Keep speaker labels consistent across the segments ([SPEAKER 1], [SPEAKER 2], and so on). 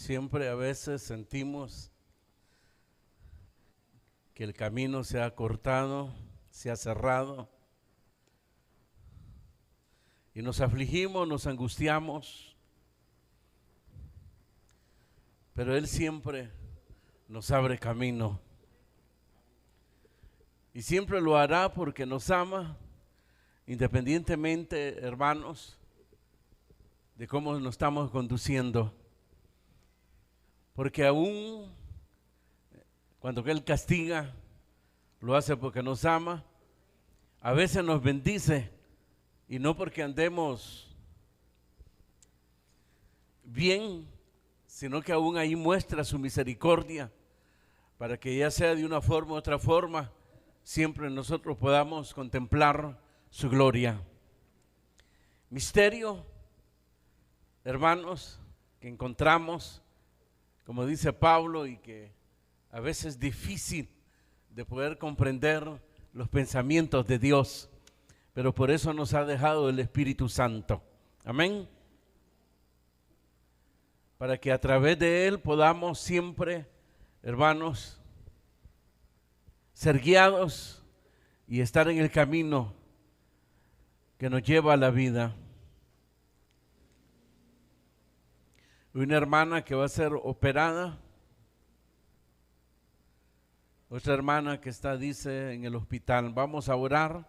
[SPEAKER 1] Siempre a veces sentimos que el camino se ha cortado, se ha cerrado y nos afligimos, nos angustiamos, pero Él siempre nos abre camino y siempre lo hará porque nos ama, independientemente, hermanos, de cómo nos estamos conduciendo. Porque aún cuando Él castiga, lo hace porque nos ama. A veces nos bendice y no porque andemos bien, sino que aún ahí muestra su misericordia para que ya sea de una forma u otra forma, siempre nosotros podamos contemplar su gloria. Misterio, hermanos, que encontramos, como dice Pablo, y que a veces es difícil de poder comprender los pensamientos de Dios, pero por eso nos ha dejado el Espíritu Santo. Amén. Para que a través de Él podamos siempre, hermanos, ser guiados y estar en el camino que nos lleva a la vida. Una hermana que va a ser operada, otra hermana que está, dice, en el hospital. Vamos a orar.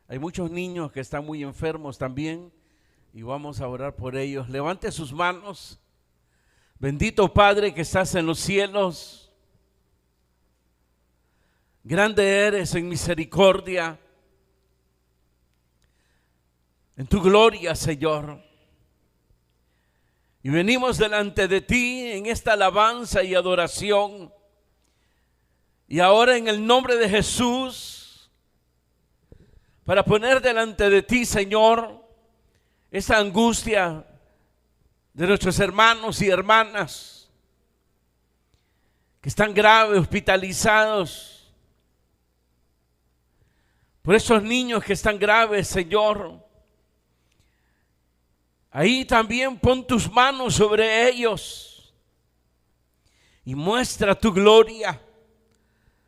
[SPEAKER 1] Hay muchos niños que están muy enfermos también y vamos a orar por ellos. Levante sus manos. Bendito Padre que estás en los cielos, grande eres en misericordia, en tu gloria, Señor. Y venimos delante de ti en esta alabanza y adoración. Y ahora en el nombre de Jesús, para poner delante de ti, Señor, esa angustia de nuestros hermanos y hermanas que están graves, hospitalizados. Por esos niños que están graves, Señor. Ahí también pon tus manos sobre ellos y muestra tu gloria,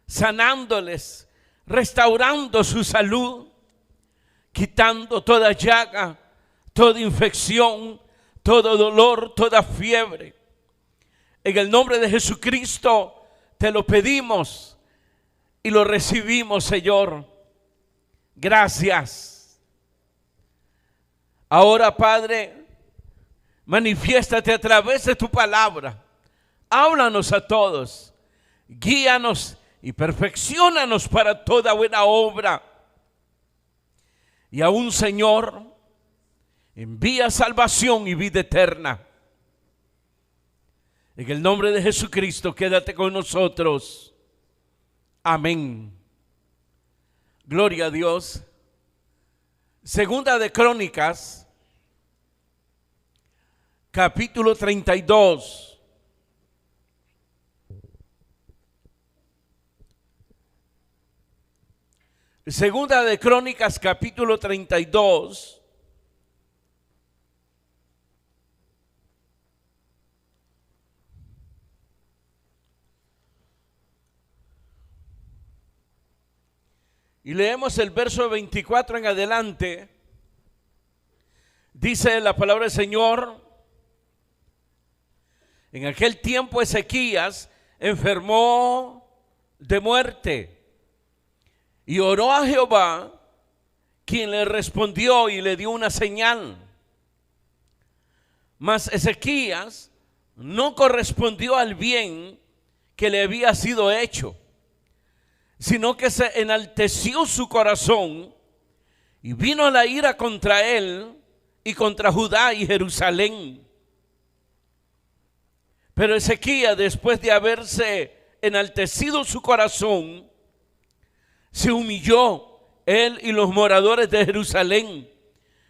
[SPEAKER 1] sanándoles, restaurando su salud, quitando toda llaga, toda infección, todo dolor, toda fiebre. En el nombre de Jesucristo te lo pedimos y lo recibimos, Señor. Gracias. Ahora, Padre, manifiéstate a través de tu palabra. Háblanos a todos, guíanos y perfecciónanos para toda buena obra. Y aún, Señor, envía salvación y vida eterna. En el nombre de Jesucristo, quédate con nosotros. Amén. Gloria a Dios. Segunda de Crónicas, capítulo 32. Segunda de Crónicas, capítulo 32. Y leemos el verso 24 en adelante. Dice la palabra del Señor: en aquel tiempo Ezequías enfermó de muerte y oró a Jehová, quien le respondió y le dio una señal. Mas Ezequías no correspondió al bien que le había sido hecho, sino que se enalteció su corazón y vino la ira contra él y contra Judá y Jerusalén. Pero Ezequías, después de haberse enaltecido su corazón, se humilló él y los moradores de Jerusalén,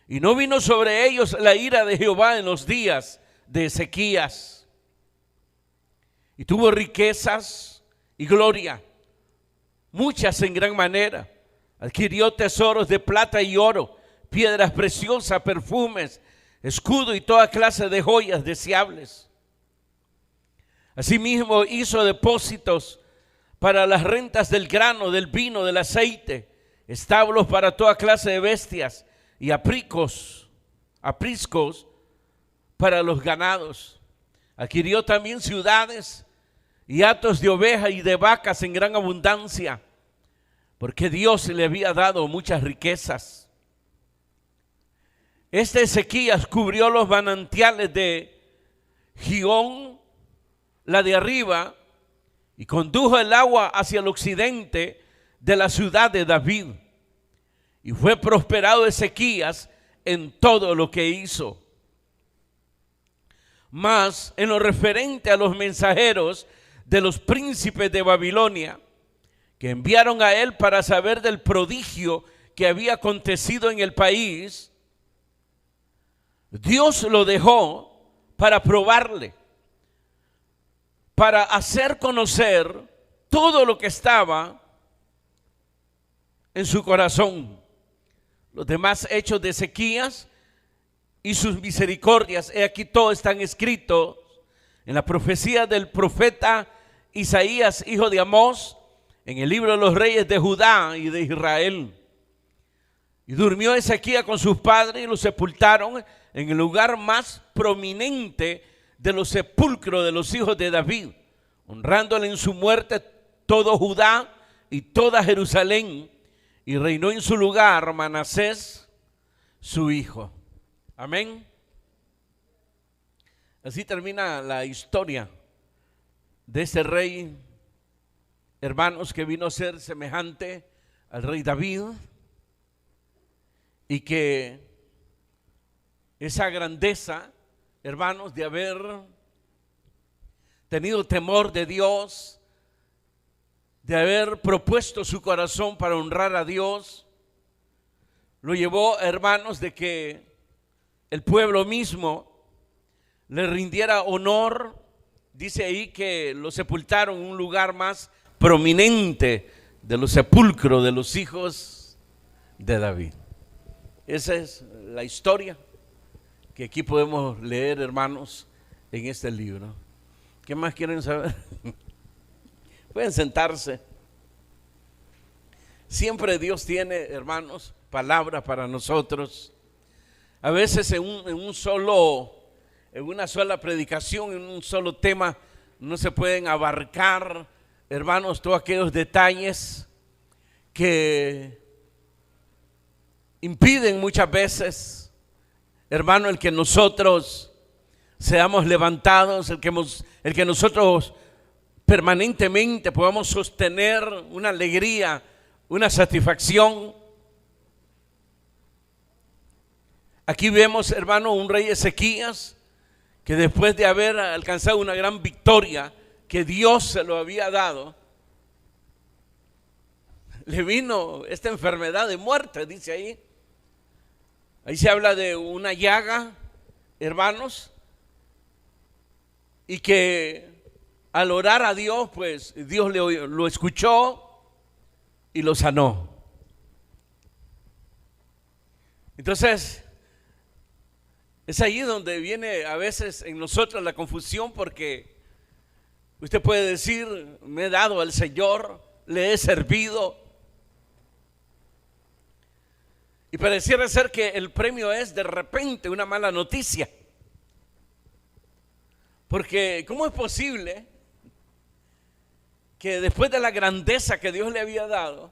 [SPEAKER 1] y no vino sobre ellos la ira de Jehová en los días de Ezequías. Y tuvo riquezas y gloria, muchas en gran manera. Adquirió tesoros de plata y oro, piedras preciosas, perfumes, escudo y toda clase de joyas deseables. Asimismo hizo depósitos para las rentas del grano, del vino, del aceite, establos para toda clase de bestias y apriscos para los ganados. Adquirió también ciudades y hatos de ovejas y de vacas en gran abundancia, porque Dios le había dado muchas riquezas. Este Ezequías cubrió los manantiales de Gihón, la de arriba, y condujo el agua hacia el occidente de la ciudad de David. Y fue prosperado Ezequías en todo lo que hizo. Mas en lo referente a los mensajeros de los príncipes de Babilonia, que enviaron a él para saber del prodigio que había acontecido en el país, Dios lo dejó para probarle, para hacer conocer todo lo que estaba en su corazón. Los demás hechos de Ezequías y sus misericordias, he aquí todos están escritos en la profecía del profeta Isaías, hijo de Amós, en el libro de los reyes de Judá y de Israel. Y durmió Ezequías con sus padres y lo sepultaron en el lugar más prominente de los sepulcros de los hijos de David, honrándole en su muerte todo Judá y toda Jerusalén, y reinó en su lugar Manasés, su hijo. Amén. Así termina la historia de ese rey, hermanos, que vino a ser semejante al rey David, y que esa grandeza, hermanos, de haber tenido temor de Dios, de haber propuesto su corazón para honrar a Dios, lo llevó, hermanos, de que el pueblo mismo le rindiera honor. Dice ahí que lo sepultaron en un lugar más prominente de los sepulcros de los hijos de David. Esa es la historia que aquí podemos leer, hermanos, en este libro. ¿Qué más quieren saber? Pueden sentarse. Siempre Dios tiene, hermanos, palabras para nosotros. A veces en una sola predicación, en un solo tema, no se pueden abarcar, hermanos, todos aquellos detalles que impiden muchas veces, hermano, el que nosotros seamos levantados, el que nosotros permanentemente podamos sostener una alegría, una satisfacción. Aquí vemos, hermano, un rey Ezequías que después de haber alcanzado una gran victoria que Dios se lo había dado, le vino esta enfermedad de muerte, dice ahí. Ahí se habla de una llaga, hermanos, y que al orar a Dios, pues Dios lo escuchó y lo sanó. Entonces, es ahí donde viene a veces en nosotros la confusión, porque usted puede decir: me he dado al Señor, le he servido, y pareciera ser que el premio es de repente una mala noticia. Porque ¿cómo es posible que después de la grandeza que Dios le había dado,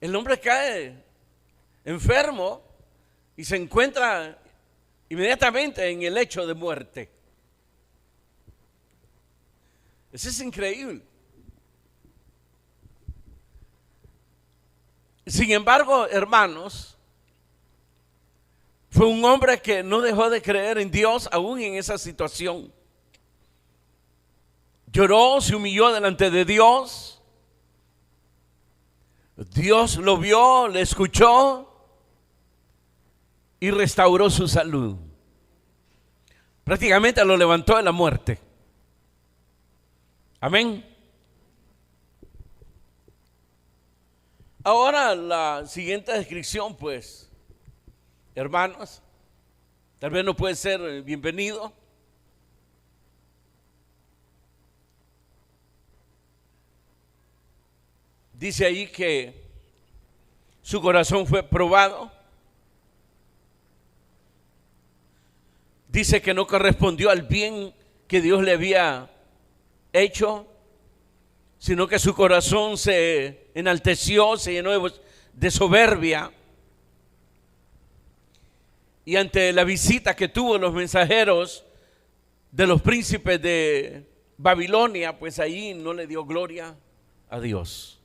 [SPEAKER 1] el hombre cae enfermo y se encuentra inmediatamente en el lecho de muerte? Eso es increíble. Sin embargo, hermanos, fue un hombre que no dejó de creer en Dios aún en esa situación. Lloró, se humilló delante de Dios. Dios lo vio, le escuchó y restauró su salud. Prácticamente lo levantó de la muerte. Amén. Ahora la siguiente descripción, pues, hermanos, tal vez no puede ser bienvenido. dice ahí que su corazón fue probado. Dice que no correspondió al bien que Dios le había hecho, sino que su corazón se enalteció, se llenó de soberbia. Y ante la visita que tuvo los mensajeros de los príncipes de Babilonia, pues ahí no le dio gloria a Dios.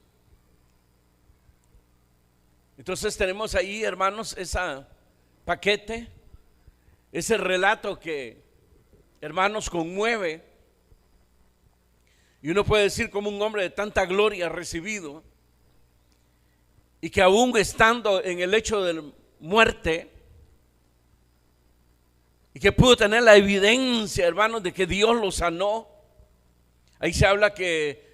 [SPEAKER 1] Entonces tenemos ahí, hermanos, ese paquete, ese relato que, hermanos, conmueve. Y uno puede decir como un hombre de tanta gloria recibido, y que aún estando en el lecho de muerte, y que pudo tener la evidencia, hermanos, de que Dios lo sanó. Ahí se habla que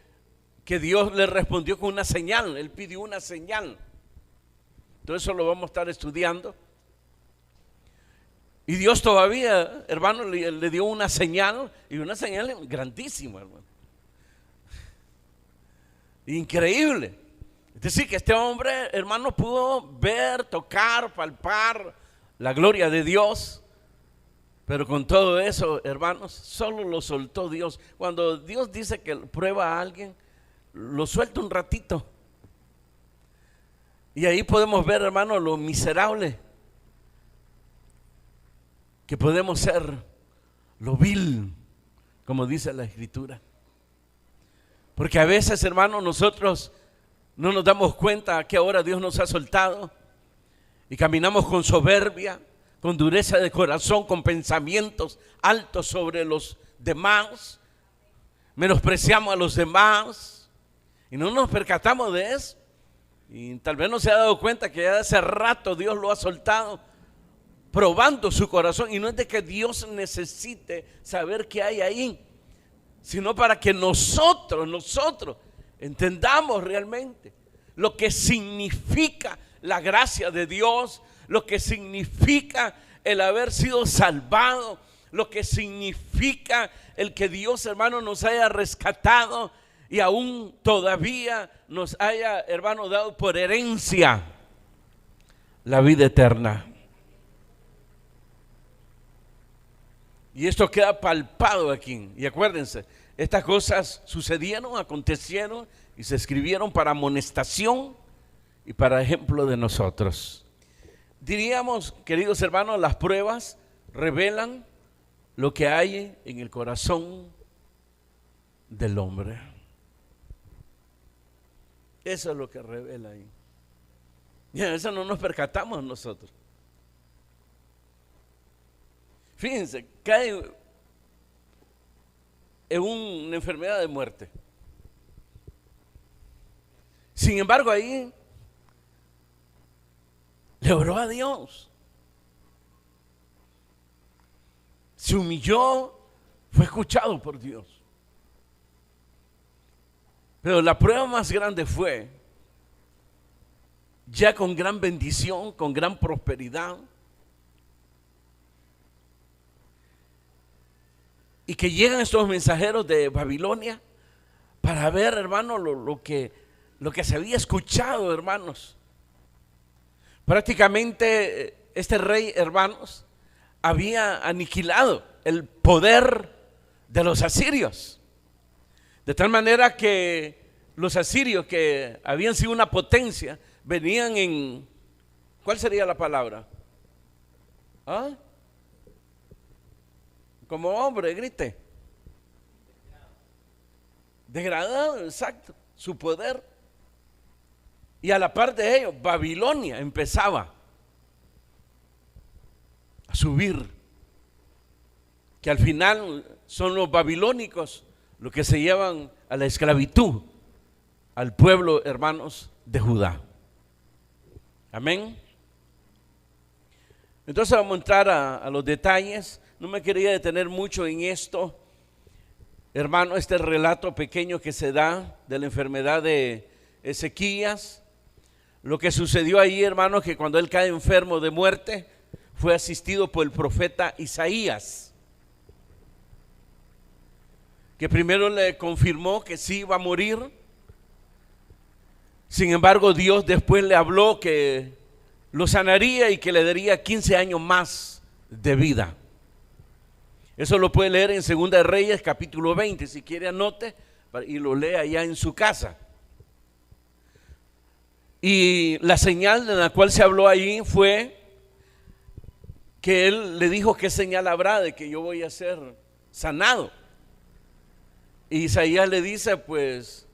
[SPEAKER 1] Dios le respondió con una señal, él pidió una señal. Todo eso lo vamos a estar estudiando. Y Dios todavía, hermano, le dio una señal, y una señal grandísima, hermano. Increíble. Es decir, que este hombre, hermano, pudo ver, tocar, palpar la gloria de Dios. Pero con todo eso, hermanos, solo lo soltó Dios. Cuando Dios dice que prueba a alguien, lo suelta un ratito. Y ahí podemos ver, hermanos, lo miserable que podemos ser, lo vil, como dice la Escritura. Porque a veces, hermanos, nosotros no nos damos cuenta a qué hora Dios nos ha soltado y caminamos con soberbia, con dureza de corazón, con pensamientos altos sobre los demás, menospreciamos a los demás y no nos percatamos de eso. Y tal vez no se ha dado cuenta que ya hace rato Dios lo ha soltado, probando su corazón. Y no es de que Dios necesite saber qué hay ahí, sino para que nosotros entendamos realmente lo que significa la gracia de Dios, lo que significa el haber sido salvado, lo que significa el que Dios, hermano, nos haya rescatado y aún todavía nos haya, hermano, dado por herencia la vida eterna. Y esto queda palpado aquí. Y acuérdense, estas cosas sucedieron, acontecieron y se escribieron para amonestación y para ejemplo de nosotros. Diríamos, queridos hermanos, las pruebas revelan lo que hay en el corazón del hombre. Eso es lo que revela ahí. Y a eso no nos percatamos nosotros. Fíjense, cae en una enfermedad de muerte. Sin embargo, ahí le oró a Dios, se humilló, fue escuchado por Dios. Pero la prueba más grande fue, ya con gran bendición, con gran prosperidad, y que llegan estos mensajeros de Babilonia para ver, hermano, lo que se había escuchado, hermanos. Prácticamente este rey, hermanos, había aniquilado el poder de los asirios. De tal manera que los asirios, que habían sido una potencia, venían en, ¿cuál sería la palabra? ¿Ah? Como hombre, grite. Degradado, exacto, su poder. Y a la par de ellos, Babilonia empezaba a subir, que al final son los babilónicos los que se llevan a la esclavitud al pueblo, hermanos, de Judá. Amén. Entonces vamos a entrar a los detalles. No me quería detener mucho en esto, hermano, este relato pequeño que se da de la enfermedad de Ezequías. Lo que sucedió ahí, hermano, que cuando él cae enfermo de muerte, fue asistido por el profeta Isaías, que primero le confirmó que sí iba a morir, Sin embargo, Dios después le habló que lo sanaría y que le daría 15 años más de vida. Eso lo puede leer en 2 de Reyes capítulo 20, si quiere anote y lo lea allá en su casa. Y la señal de la cual se habló allí fue que él le dijo: ¿qué señal habrá de que yo voy a ser sanado? Y Isaías le dice, pues,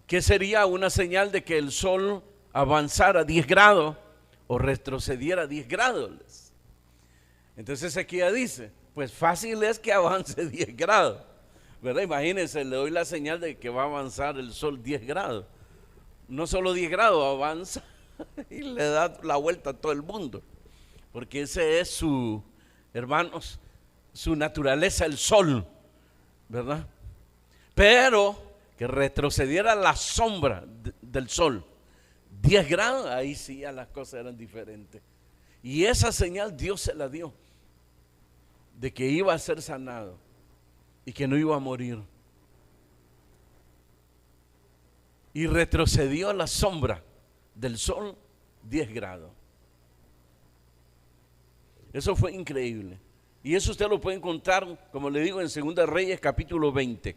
[SPEAKER 1] ¿qué sería una señal de que el sol avanzara 10 grados o retrocediera 10 grados? Entonces aquí ya dice, pues fácil es que avance 10 grados, ¿verdad? Imagínense, le doy la señal de que va a avanzar el sol 10 grados. No solo 10 grados, avanza y le da la vuelta a todo el mundo. Porque ese es su, hermanos, su naturaleza, el sol, ¿verdad? Pero que retrocediera la sombra del sol 10 grados, ahí sí ya las cosas eran diferentes. Y esa señal Dios se la dio, de que iba a ser sanado y que no iba a morir. Y retrocedió la sombra del sol 10 grados. Eso fue increíble. Y eso usted lo puede encontrar, como le digo, en 2 Reyes capítulo 20.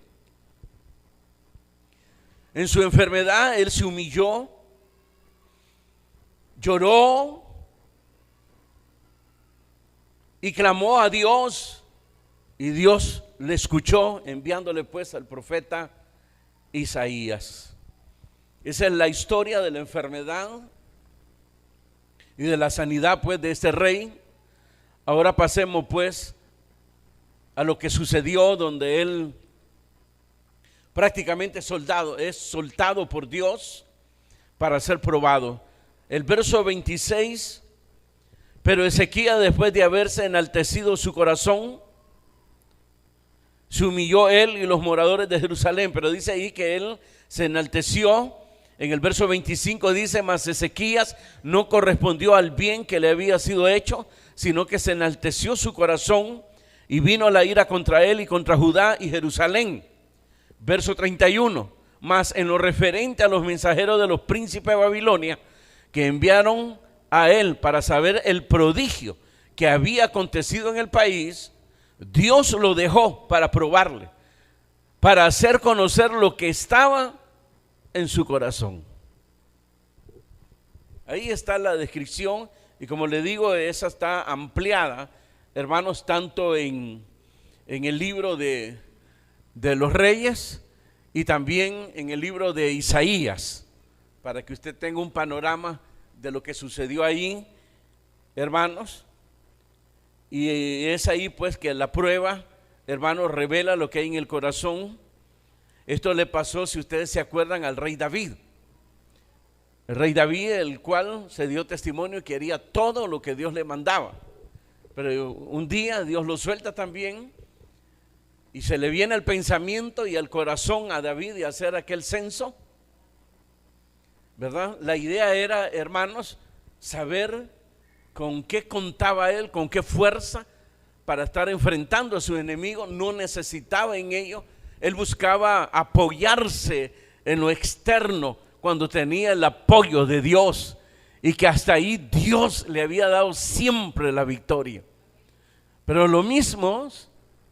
[SPEAKER 1] En su enfermedad él se humilló, lloró y clamó a Dios, y Dios le escuchó, enviándole pues al profeta Isaías. Esa es la historia de la enfermedad y de la sanidad pues de este rey. Ahora pasemos pues a lo que sucedió, donde él prácticamente es soltado por Dios para ser probado. El verso 26: pero Ezequías, después de haberse enaltecido su corazón, se humilló él y los moradores de Jerusalén. Pero dice ahí que él se enalteció. En el verso 25 dice: mas Ezequías no correspondió al bien que le había sido hecho, sino que se enalteció su corazón, y vino la ira contra él y contra Judá y Jerusalén. Verso 31: mas en lo referente a los mensajeros de los príncipes de Babilonia, que enviaron a él para saber el prodigio que había acontecido en el país, Dios lo dejó para probarle, para hacer conocer lo que estaba en su corazón. Ahí está la descripción, y como le digo, esa está ampliada, hermanos, tanto en el libro de los Reyes y también en el libro de Isaías, para que usted tenga un panorama de lo que sucedió ahí, hermanos. Y es ahí pues que la prueba, hermanos, revela lo que hay en el corazón. Esto le pasó, si ustedes se acuerdan, al rey David. El rey David, el cual se dio testimonio que haría todo lo que Dios le mandaba. Pero un día Dios lo suelta también, y se le viene el pensamiento y el corazón a David de hacer aquel censo, ¿verdad? La idea era, hermanos, saber con qué contaba él, con qué fuerza para estar enfrentando a su enemigo. No necesitaba en ello. Él buscaba apoyarse en lo externo cuando tenía el apoyo de Dios, y que hasta ahí Dios le había dado siempre la victoria. Pero lo mismo,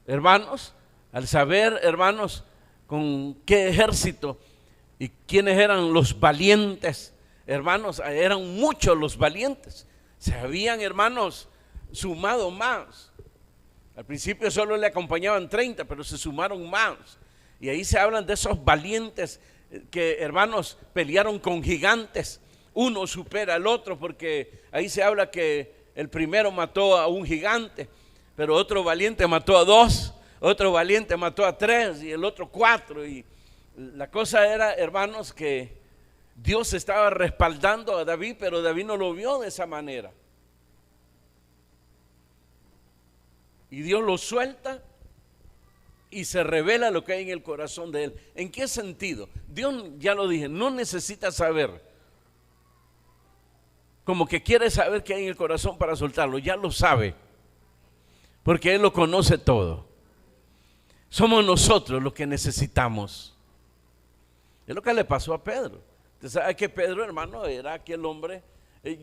[SPEAKER 1] hermanos, al saber, hermanos, con qué ejército y quiénes eran los valientes, hermanos, eran muchos los valientes. Se habían, hermanos, sumado más. Al principio solo le acompañaban 30, pero se sumaron más. Y ahí se hablan de esos valientes que, hermanos, pelearon con gigantes. Uno supera al otro, porque ahí se habla que el primero mató a un gigante, pero otro valiente mató a 2, otro valiente mató a 3 y el otro 4. Y la cosa era, hermanos, que Dios estaba respaldando a David, pero David no lo vio de esa manera. Y Dios lo suelta y se revela lo que hay en el corazón de él. ¿En qué sentido? Dios, ya lo dije, no necesita saber, como que quiere saber qué hay en el corazón para soltarlo. Ya lo sabe, porque Él lo conoce todo. Somos nosotros los que necesitamos Es lo que le pasó a Pedro. Usted sabe que Pedro, hermano, era aquel hombre,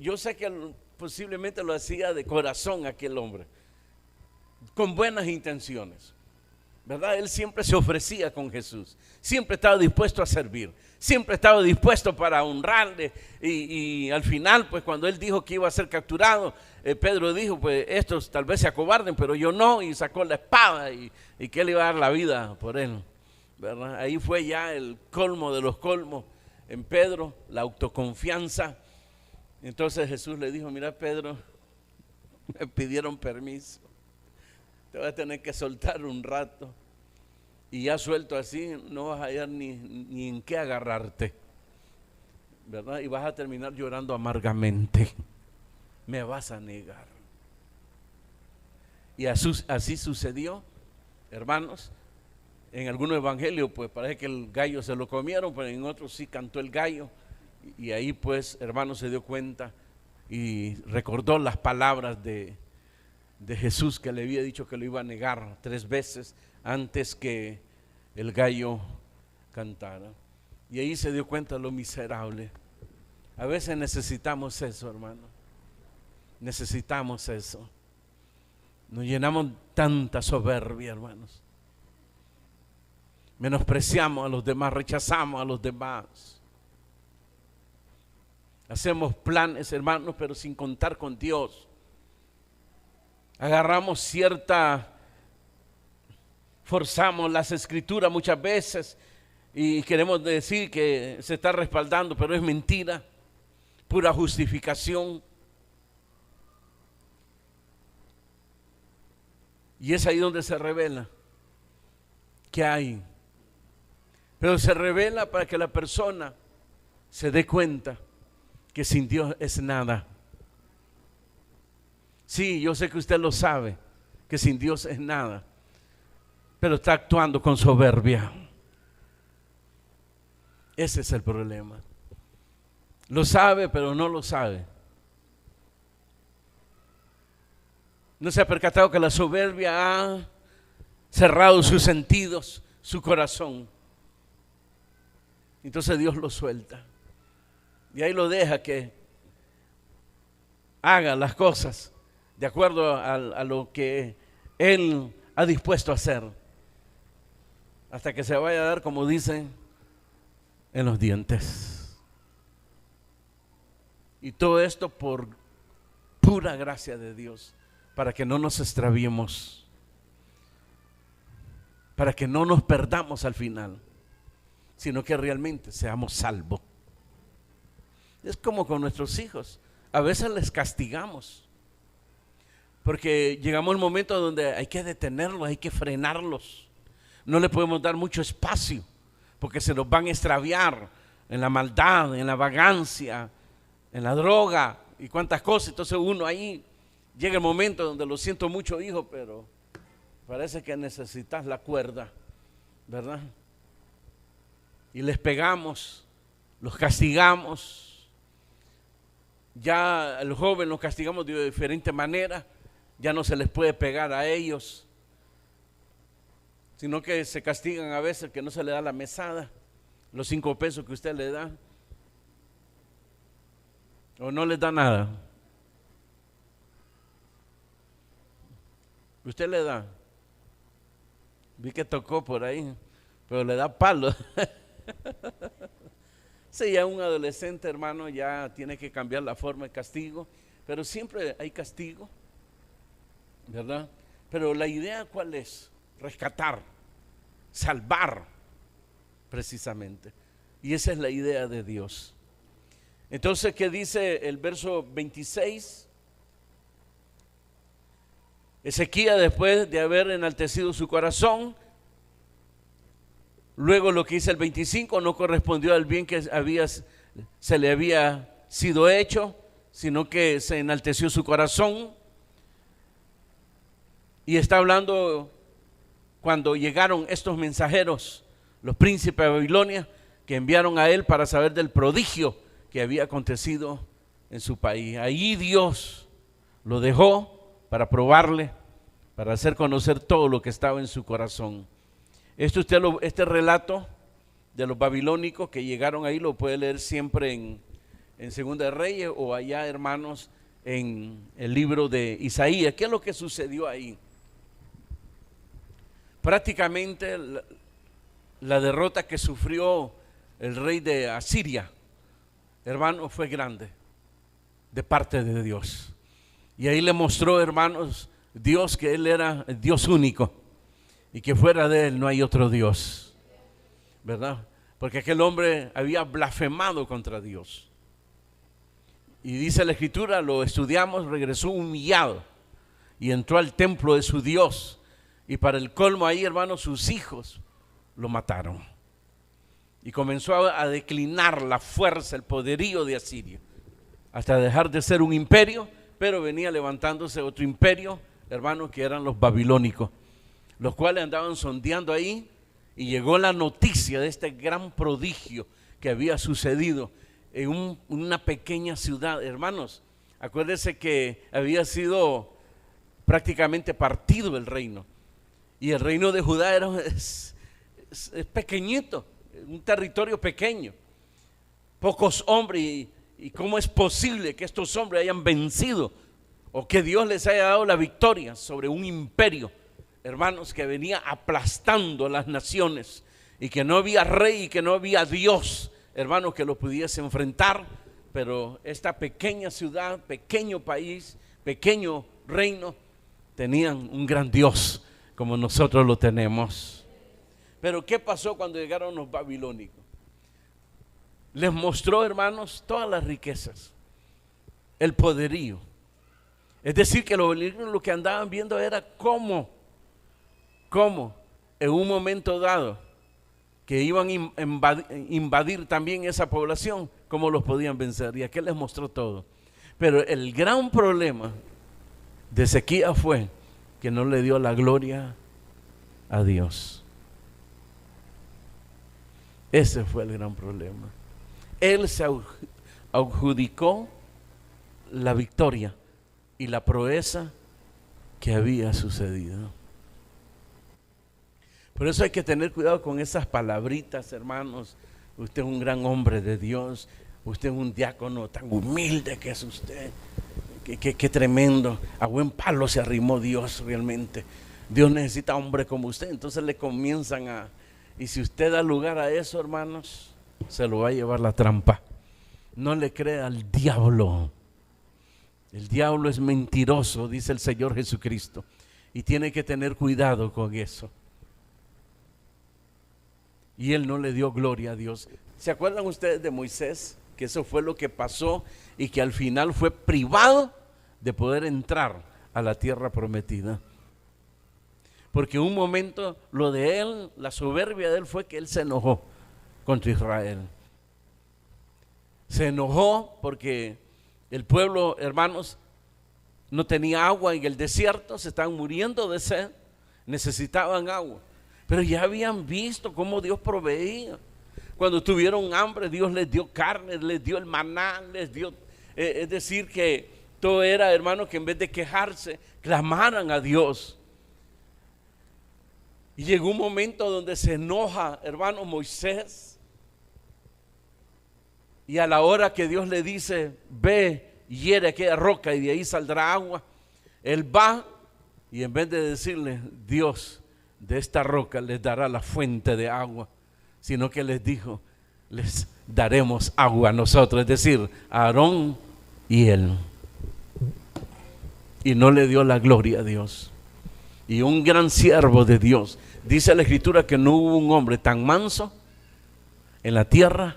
[SPEAKER 1] yo sé que posiblemente lo hacía de corazón aquel hombre, con buenas intenciones, ¿verdad? Él siempre se ofrecía con Jesús, siempre estaba dispuesto a servir, siempre estaba dispuesto para honrarle, y al final, pues cuando él dijo que iba a ser capturado, Pedro dijo, pues estos tal vez se acobarden, pero yo no, y sacó la espada y que él iba a dar la vida por él, ¿verdad? Ahí fue ya el colmo de los colmos en Pedro, la autoconfianza. Entonces Jesús le dijo, mira Pedro, me pidieron permiso, te vas a tener que soltar un rato, y ya suelto así no vas a hallar ni en qué agarrarte, ¿verdad? Y vas a terminar llorando amargamente, me vas a negar. Y así sucedió, hermanos. En algunos evangelios pues parece que el gallo se lo comieron, pero en otros sí cantó el gallo, y ahí pues hermano se dio cuenta y recordó las palabras de Jesús, que le había dicho que lo iba a negar 3 veces antes que el gallo cantara. Y ahí se dio cuenta lo miserable. A veces necesitamos eso, hermano, necesitamos eso. Nos llenamos tanta soberbia, hermanos, menospreciamos a los demás, rechazamos a los demás, hacemos planes, hermanos, pero sin contar con Dios. Agarramos forzamos las escrituras muchas veces y queremos decir que se está respaldando, pero es mentira, pura justificación. Y es ahí donde se revela que hay. Pero se revela para que la persona se dé cuenta que sin Dios es nada. Sí, yo sé que usted lo sabe, que sin Dios es nada, pero está actuando con soberbia. Ese es el problema. Lo sabe, pero no lo sabe. No se ha percatado que la soberbia ha cerrado sus sentidos, su corazón. Entonces Dios lo suelta y ahí lo deja que haga las cosas de acuerdo a lo que Él ha dispuesto a hacer, hasta que se vaya a dar, como dicen, en los dientes. Y todo esto por pura gracia de Dios, para que no nos extraviemos, para que no nos perdamos al final, sino que realmente seamos salvos. Es como con nuestros hijos, a veces les castigamos, porque llegamos al momento donde hay que detenerlos, hay que frenarlos, no le podemos dar mucho espacio, porque se nos van a extraviar en la maldad, en la vagancia, en la droga y cuantas cosas. Entonces uno ahí llega el momento donde lo siento mucho, hijo, pero parece que necesitas la cuerda, ¿verdad? Y les pegamos, los castigamos. Ya al joven los castigamos de diferente manera, ya no se les puede pegar a ellos, sino que se castigan a veces que no se le da la mesada, los 5 pesos que usted le da, o no les da nada. Usted le da, vi que tocó por ahí, pero le da palo. Sí, ya un adolescente, hermano, ya tiene que cambiar la forma de castigo, pero siempre hay castigo, ¿verdad? Pero la idea, ¿cuál es? Rescatar, salvar, precisamente. Y esa es la idea de Dios. Entonces, ¿qué dice el verso 26? Ezequías, después de haber enaltecido su corazón, luego lo que dice el 25, no correspondió al bien que se le había sido hecho, sino que se enalteció su corazón. Y está hablando cuando llegaron estos mensajeros, los príncipes de Babilonia, que enviaron a él para saber del prodigio que había acontecido en su país. Ahí Dios lo dejó para probarle, para hacer conocer todo lo que estaba en su corazón. Este relato de los babilónicos que llegaron ahí, lo puede leer siempre en Segunda de Reyes o allá, hermanos, en el libro de Isaías. ¿Qué es lo que sucedió ahí? Prácticamente la derrota que sufrió el rey de Asiria, hermanos, fue grande de parte de Dios. Y ahí le mostró, hermanos, Dios, que Él era el Dios único y que fuera de Él no hay otro Dios, ¿verdad? Porque aquel hombre había blasfemado contra Dios. Y dice la Escritura, lo estudiamos, regresó humillado y entró al templo de su Dios. Y para el colmo ahí, hermanos, sus hijos lo mataron. Y comenzó a declinar la fuerza, el poderío de Asiria, hasta dejar de ser un imperio, pero venía levantándose otro imperio, hermanos, que eran los babilónicos, los cuales andaban sondeando ahí, y llegó la noticia de este gran prodigio que había sucedido en una pequeña ciudad. Hermanos, acuérdense que había sido prácticamente partido el reino, y el reino de Judá es pequeñito, un territorio pequeño, pocos hombres, y cómo es posible que estos hombres hayan vencido o que Dios les haya dado la victoria sobre un imperio, hermanos, que venía aplastando a las naciones, y que no había rey y que no había Dios, hermanos, que lo pudiese enfrentar. Pero esta pequeña ciudad, pequeño país, pequeño reino, tenían un gran Dios como nosotros lo tenemos. Pero ¿qué pasó cuando llegaron los babilónicos? Les mostró, hermanos, todas las riquezas, el poderío. Es decir, que los babilónicos lo que andaban viendo era cómo en un momento dado que iban a invadir también esa población, cómo los podían vencer. Y aquel les mostró todo. Pero el gran problema de Ezequías fue que no le dio la gloria a Dios. Ese fue el gran problema. Él se adjudicó la victoria y la proeza que había sucedido. Por eso hay que tener cuidado con esas palabritas, hermanos. Usted es un gran hombre de Dios, usted es un diácono tan humilde que es usted. Qué tremendo, a buen palo se arrimó Dios realmente. Dios necesita hombre como usted. Entonces le comienzan y si usted da lugar a eso, hermanos, se lo va a llevar la trampa. No le crea al diablo. El diablo es mentiroso, dice el Señor Jesucristo, y tiene que tener cuidado con eso. Y él no le dio gloria a Dios. ¿Se acuerdan ustedes de Moisés? Que eso fue lo que pasó y que al final fue privado de poder entrar a la tierra prometida. Porque un momento lo de él, la soberbia de él fue que él se enojó contra Israel. Se enojó porque el pueblo, hermanos, no tenía agua en el desierto, se estaban muriendo de sed, necesitaban agua. Pero ya habían visto cómo Dios proveía. Cuando tuvieron hambre, Dios les dio carne, les dio el maná, les dio, es decir, que todo era, hermanos, que en vez de quejarse, clamaran a Dios. Y llegó un momento donde se enoja, hermano, Moisés. Y a la hora que Dios le dice, ve, hiere aquella roca y de ahí saldrá agua, él va y en vez de decirle, Dios, de esta roca les dará la fuente de agua, sino que les dijo, les daremos agua a nosotros, es decir, a Aarón y él. Y no le dio la gloria a Dios. Y un gran siervo de Dios, dice la Escritura que no hubo un hombre tan manso en la tierra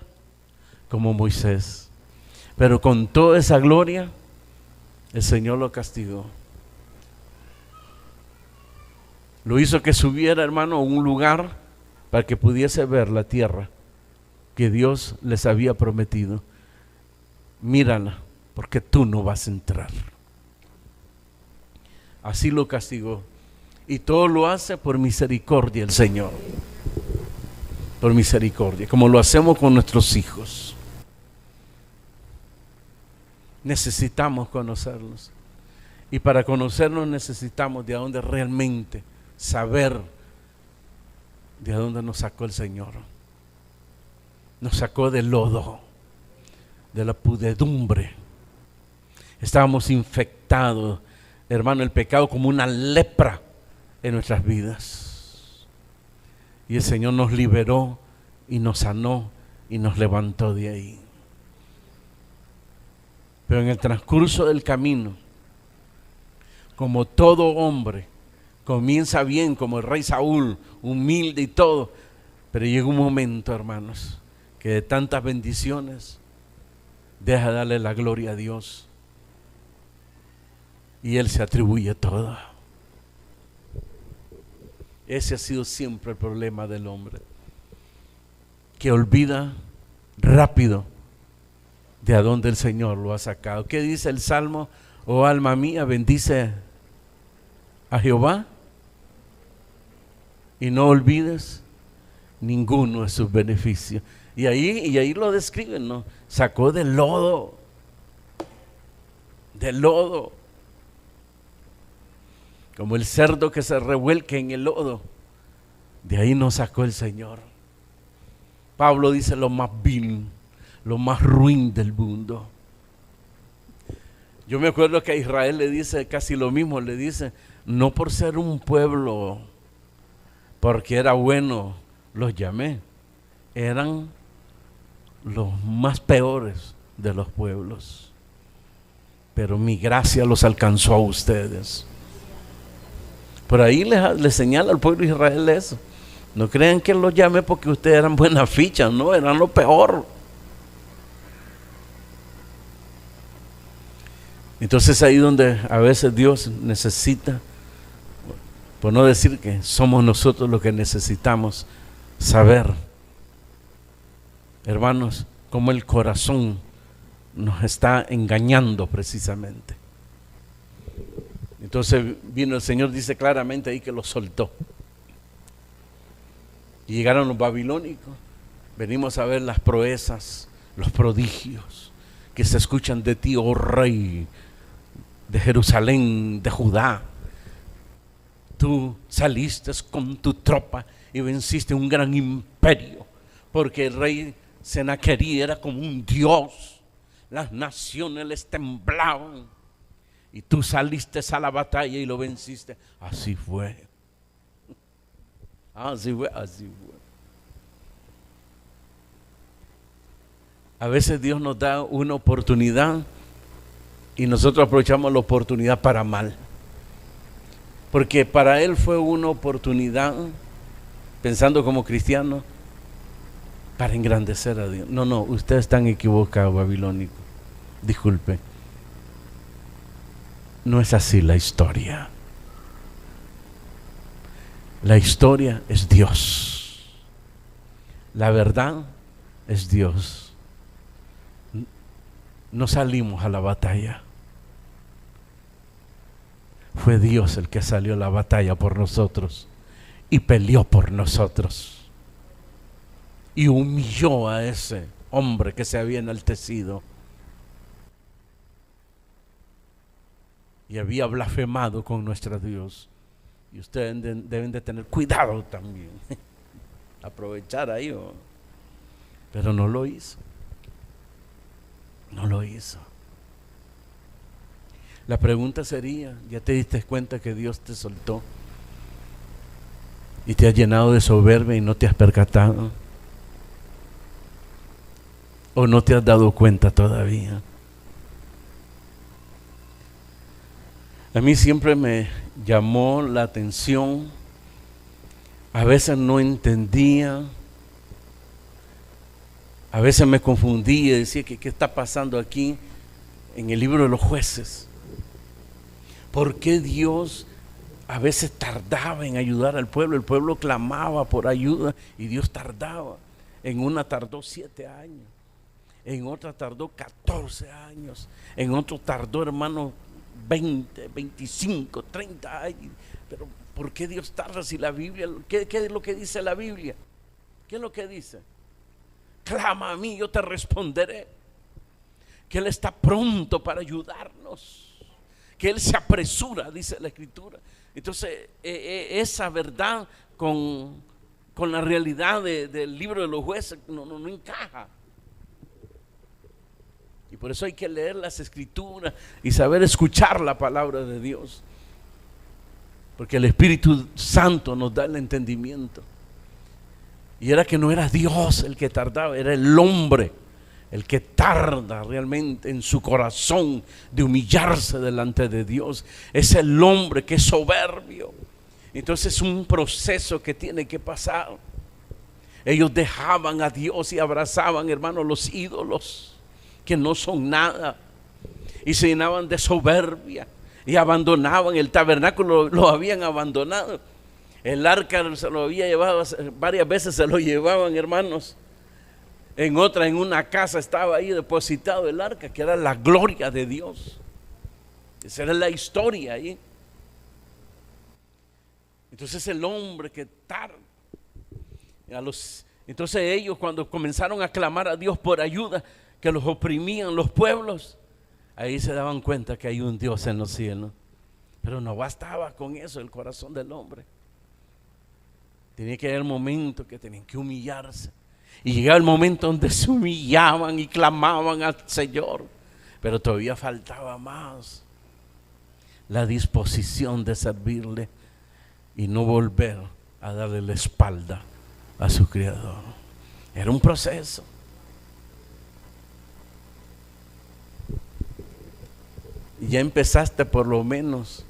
[SPEAKER 1] como Moisés. Pero con toda esa gloria, el Señor lo castigó. Lo hizo que subiera, hermano, a un lugar para que pudiese ver la tierra que Dios les había prometido. Mírala, porque tú no vas a entrar. Así lo castigó. Y todo lo hace por misericordia el Señor. Por misericordia, como lo hacemos con nuestros hijos. Necesitamos conocerlos. Y para conocernos necesitamos de dónde realmente saber de dónde nos sacó el Señor. Nos sacó del lodo, de la pudredumbre. Estábamos infectados, hermano, el pecado como una lepra en nuestras vidas. Y el Señor nos liberó y nos sanó y nos levantó de ahí. Pero en el transcurso del camino, como todo hombre, comienza bien, como el rey Saúl, humilde y todo, pero llega un momento, hermanos, que de tantas bendiciones deja de darle la gloria a Dios y Él se atribuye todo. Ese ha sido siempre el problema del hombre, que olvida rápido de a dónde el Señor lo ha sacado. ¿Qué dice el Salmo? Oh alma mía, bendice a Jehová y no olvides ninguno de sus beneficios. Y ahí lo describen, ¿no? Sacó del lodo, como el cerdo que se revuelca en el lodo. De ahí nos sacó el Señor. Pablo dice lo más vil, lo más ruin del mundo. Yo me acuerdo que a Israel le dice casi lo mismo, le dice, no por ser un pueblo, porque era bueno, los llamé. Eran los más peores de los pueblos, pero mi gracia los alcanzó a ustedes. Por ahí les señala al pueblo de Israel eso. No crean que los llamé porque ustedes eran buenas fichas, no, eran lo peor. Entonces ahí donde a veces Dios necesita, por no decir que somos nosotros los que necesitamos saber, hermanos, cómo el corazón nos está engañando precisamente. Entonces vino el Señor, dice claramente ahí que los soltó. Y llegaron los babilónicos. Venimos a ver las proezas, los prodigios que se escuchan de ti, oh Rey de Jerusalén, de Judá. Tú saliste con tu tropa y venciste un gran imperio, porque el rey Senaquerí era como un dios. Las naciones les temblaban y tú saliste a la batalla y lo venciste. Así fue. Así fue. A veces Dios nos da una oportunidad y nosotros aprovechamos la oportunidad para mal. Porque para Él fue una oportunidad, pensando como cristiano, para engrandecer a Dios. No, ustedes están equivocados, babilónico. Disculpe. No es así la historia. La historia es Dios. La verdad es Dios. No salimos a la batalla. Fue Dios el que salió a la batalla por nosotros y peleó por nosotros y humilló a ese hombre que se había enaltecido y había blasfemado con nuestro Dios. Y ustedes deben de tener cuidado también, aprovechar ahí, pero no lo hizo. No lo hizo. La pregunta sería, ¿ya te diste cuenta que Dios te soltó y te ha llenado de soberbia y no te has percatado? ¿O no te has dado cuenta todavía? A mí siempre me llamó la atención, a veces no entendía, a veces me confundía y decía que qué está pasando aquí en el libro de los Jueces. ¿Por qué Dios a veces tardaba en ayudar al pueblo? El pueblo clamaba por ayuda y Dios tardaba. En una tardó 7 años, en otra tardó 14 años, en otro tardó, hermano, 20, 25, 30 años. Pero ¿por qué Dios tarda si la Biblia, qué es lo que dice la Biblia? ¿Qué es lo que dice? Clama a mí, yo te responderé. Que Él está pronto para ayudarnos, que Él se apresura, dice la Escritura. Entonces esa verdad con con la realidad del libro de los jueces, no encaja. Y por eso hay que leer las escrituras y saber escuchar la palabra de Dios, porque el Espíritu Santo nos da el entendimiento. Y era que no era Dios el que tardaba, era el hombre el que tarda realmente en su corazón de humillarse delante de Dios. Es el hombre que es soberbio. Entonces es un proceso que tiene que pasar. Ellos dejaban a Dios y abrazaban, hermanos, los ídolos que no son nada, y se llenaban de soberbia y abandonaban el tabernáculo. Lo habían abandonado. El arca se lo había llevado varias veces, se lo llevaban, hermanos. En una casa estaba ahí depositado el arca, que era la gloria de Dios. Esa era la historia ahí. Entonces el hombre que tarda. Entonces ellos, cuando comenzaron a clamar a Dios por ayuda, que los oprimían los pueblos, ahí se daban cuenta que hay un Dios en los cielos. Pero no bastaba con eso el corazón del hombre. Tenía que haber el momento que tenían que humillarse. Y llegaba el momento donde se humillaban y clamaban al Señor. Pero todavía faltaba más: la disposición de servirle y no volver a darle la espalda a su Creador. Era un proceso. Y ya empezaste por lo menos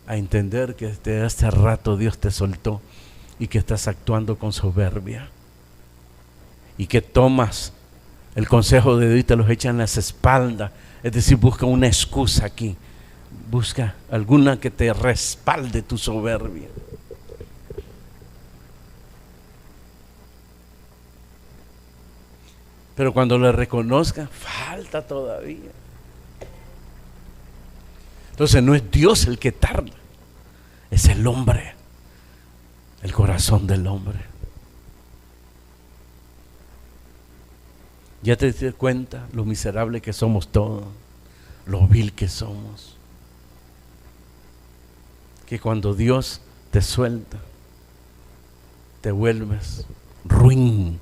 [SPEAKER 1] a entender que desde hace rato Dios te soltó y que estás actuando con soberbia, y que tomas el consejo de Dios y te los echan en las espaldas. Es decir, busca una excusa aquí, busca alguna que te respalde tu soberbia. Pero cuando le reconozca, falta todavía. Entonces no es Dios el que tarda, es el hombre, el corazón del hombre. Ya te das cuenta lo miserable que somos todos, lo vil que somos, que cuando Dios te suelta, te vuelves ruin.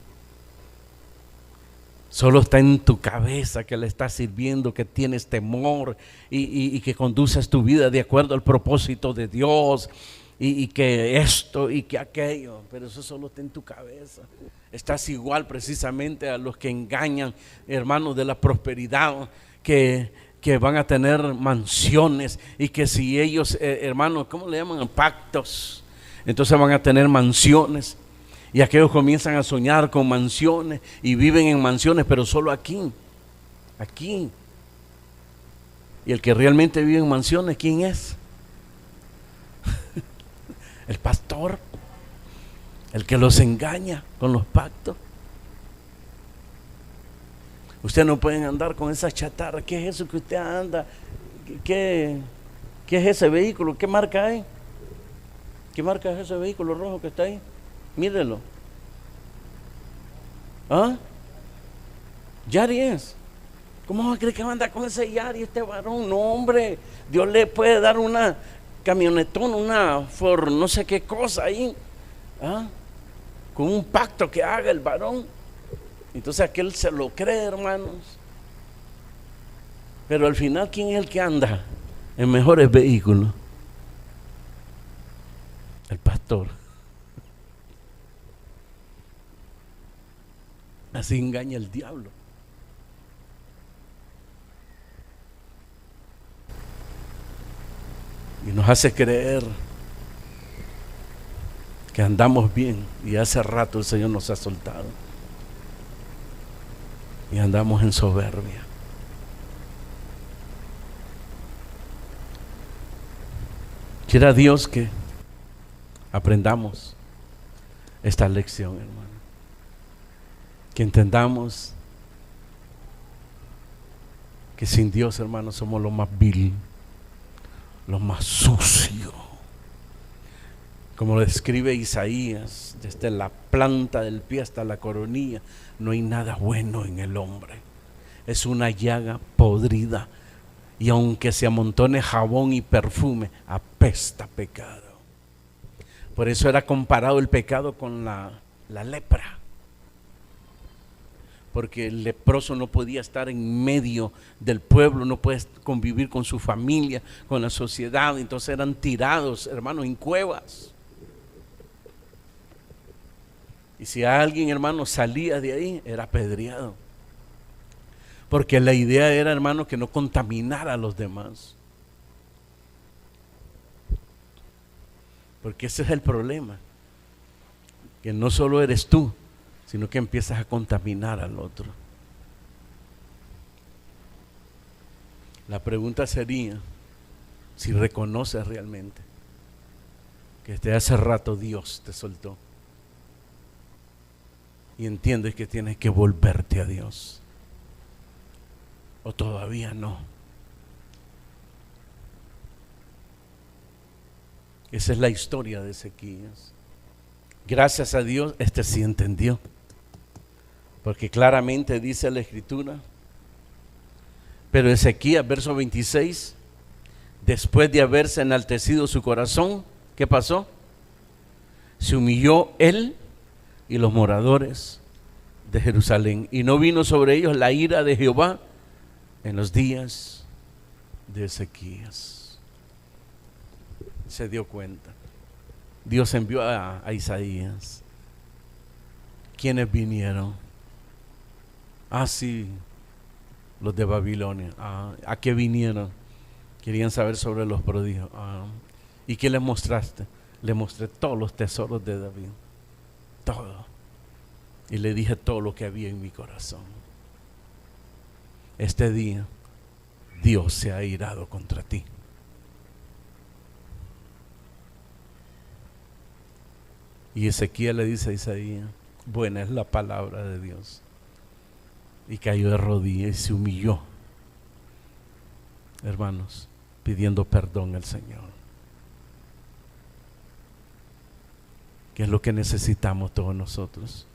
[SPEAKER 1] Solo está en tu cabeza que le estás sirviendo, que tienes temor y que conduces tu vida de acuerdo al propósito de Dios, y que esto y que aquello, pero eso solo está en tu cabeza. Estás igual precisamente a los que engañan, hermanos, de la prosperidad, que van a tener mansiones, y que si ellos, hermanos, ¿cómo le llaman? Pactos. Entonces van a tener mansiones, y aquellos comienzan a soñar con mansiones y viven en mansiones, pero solo aquí. Y el que realmente vive en mansiones, ¿quién es? El pastor, el que los engaña con los pactos. Usted no pueden andar con esa chatarra. ¿Qué es eso que usted anda? ¿Qué es ese vehículo? ¿Qué marca es? ¿Qué marca es ese vehículo rojo que está ahí? Mírelo. ¿Ah? Yari es. ¿Cómo va a creer que va a andar con ese Yari este varón? No, hombre, Dios le puede dar una camionetón, una Ford, no sé qué cosa ahí, ¿ah? Con un pacto que haga el varón. Entonces aquel se lo cree, hermanos. Pero al final, ¿quién es el que anda en mejores vehículos? El pastor. Así engaña el diablo. Y nos hace creer que andamos bien, y hace rato el Señor nos ha soltado y andamos en soberbia. Quiera Dios que aprendamos esta lección, hermano, que entendamos que sin Dios, hermano, somos lo más vil, lo más sucio. Como lo describe Isaías, desde la planta del pie hasta la coronilla, no hay nada bueno en el hombre. Es una llaga podrida, y aunque se amontone jabón y perfume, apesta pecado. Por eso era comparado el pecado con la lepra. Porque el leproso no podía estar en medio del pueblo, no puede convivir con su familia, con la sociedad. Entonces eran tirados, hermanos, en cuevas. Y si alguien, hermano, salía de ahí, era apedreado. Porque la idea era, hermano, que no contaminara a los demás. Porque ese es el problema. Que no solo eres tú, sino que empiezas a contaminar al otro. La pregunta sería si reconoces realmente que desde hace rato Dios te soltó y entiendes que tienes que volverte a Dios, o todavía no. Esa es la historia de Ezequías. Gracias a Dios, sí entendió. Porque claramente dice la Escritura. Pero Ezequías, verso 26, después de haberse enaltecido su corazón, ¿qué pasó? Se humilló él y los moradores de Jerusalén. Y no vino sobre ellos la ira de Jehová en los días de Ezequías. Se dio cuenta. Dios envió a Isaías. ¿Quiénes vinieron? Sí, los de Babilonia. ¿A qué vinieron? Querían saber sobre los prodigios. ¿Y qué les mostraste? Le mostré todos los tesoros de David. Todo. Y le dije todo lo que había en mi corazón. Este día, Dios se ha irado contra ti. Y Ezequiel le dice a Isaías: buena es la palabra de Dios. Y cayó de rodillas y se humilló, hermanos, pidiendo perdón al Señor. Que es lo que necesitamos todos nosotros.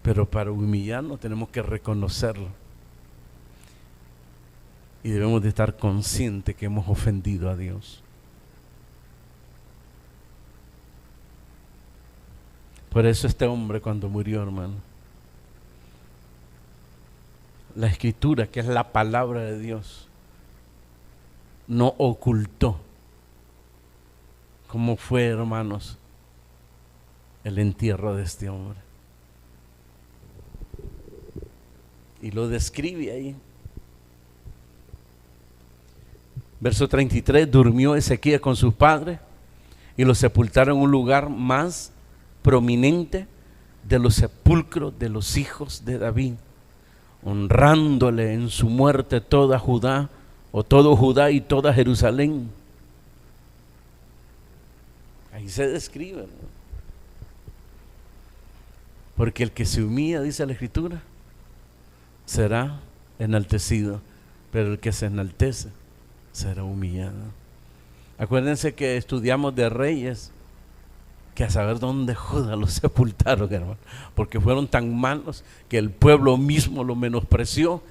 [SPEAKER 1] Pero para humillarnos tenemos que reconocerlo. Y debemos de estar conscientes que hemos ofendido a Dios. Por eso este hombre, cuando murió, hermano, la Escritura, que es la palabra de Dios, no ocultó cómo fue, hermanos, el entierro de este hombre. Y lo describe ahí. Verso 33, durmió Ezequías con sus padres y lo sepultaron en un lugar más prominente de los sepulcros de los hijos de David, honrándole en su muerte toda Judá, o todo Judá y toda Jerusalén. Ahí se describe, ¿no? Porque el que se humilla, dice la Escritura, será enaltecido, pero el que se enaltece será humillado. Acuérdense que estudiamos de Reyes, que a saber dónde Judá los sepultaron, hermano, porque fueron tan malos que el pueblo mismo lo menospreció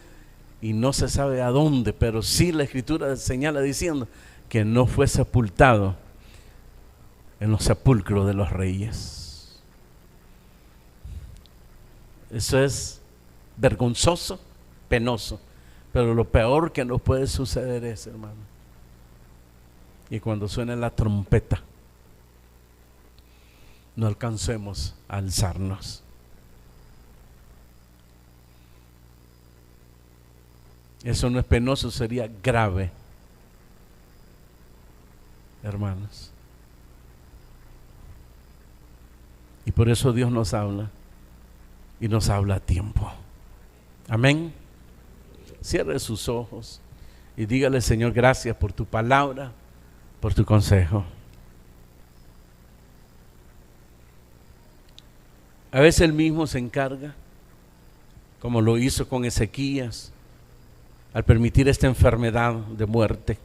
[SPEAKER 1] y no se sabe a dónde, pero sí la Escritura señala diciendo que no fue sepultado en los sepulcros de los reyes. Eso es vergonzoso, penoso, pero lo peor que nos puede suceder es, hermano, y cuando suene la trompeta no alcancemos a alzarnos. Eso no es penoso, sería grave, hermanos. Y por eso Dios nos habla, y nos habla a tiempo. Amén. Cierre sus ojos y dígale: Señor, gracias por tu palabra, por tu consejo. A veces Él mismo se encarga, como lo hizo con Ezequías, al permitir esta enfermedad de muerte.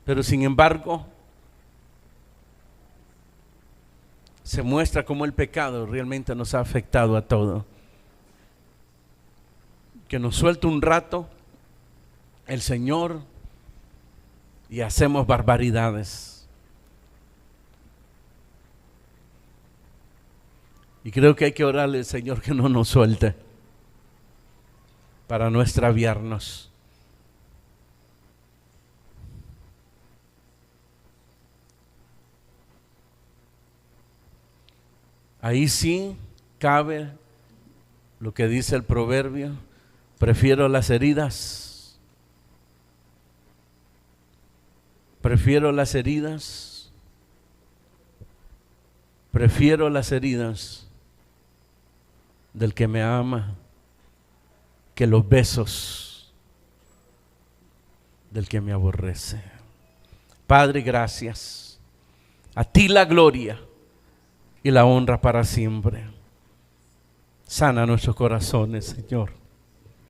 [SPEAKER 1] Pero sin embargo, se muestra cómo el pecado realmente nos ha afectado a todos. Que nos suelta un rato el Señor y hacemos barbaridades. Y creo que hay que orarle al Señor que no nos suelte para no extraviarnos. Ahí sí cabe lo que dice el proverbio: prefiero las heridas. Prefiero las heridas. Prefiero las heridas del que me ama que los besos del que me aborrece. Padre, gracias. A ti la gloria y la honra para siempre. Sana nuestros corazones, Señor.